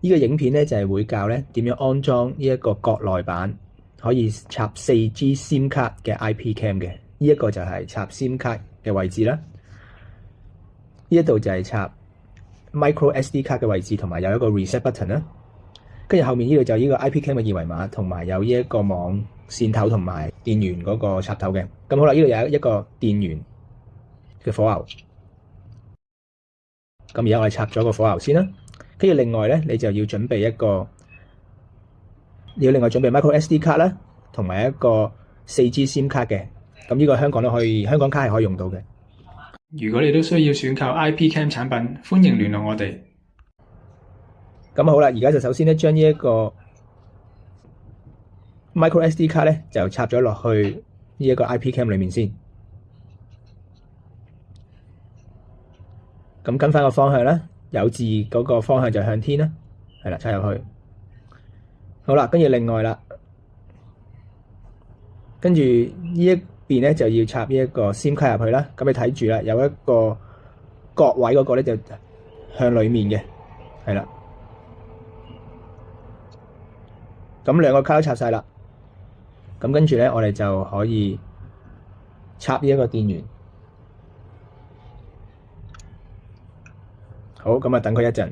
呢個影片咧就係會教咧點樣安裝呢一個國內版可以插 4G SIM 卡嘅 IP Cam 嘅。呢一個就係插 SIM 卡嘅位置啦。呢一度就係插 Micro SD 卡嘅位置，同埋有一個 Reset Button 啦。跟住後面呢度就呢個 IP Cam 嘅二維碼，同埋有呢一個網線頭同埋電源嗰個插頭嘅。咁好啦，呢度有一個電源嘅火牛。咁而家我哋插咗個火牛先啦。跟住另外咧，你就要準備另外準備 Micro SD 卡啦，同埋一個 4G SIM 卡嘅。咁呢個香港卡係可以用到嘅。如果你都需要選購 IP Cam 產品，歡迎聯絡我哋。咁好啦，而家就首先咧將呢一個 Micro SD 卡咧就插咗落去呢一個 IP Cam 裏面先。咁跟翻個方向啦，有字嗰個方向就向天啦，係啦，插入去。好啦，跟住另外啦，跟住呢一邊咧就要插呢一個 SIM 卡入去啦。咁你睇住啦，有一個角位嗰個咧就向裡面嘅，係啦。咁兩個卡都插晒啦。咁跟住咧，我哋就可以插呢一個電源。好，咁啊等佢一陣。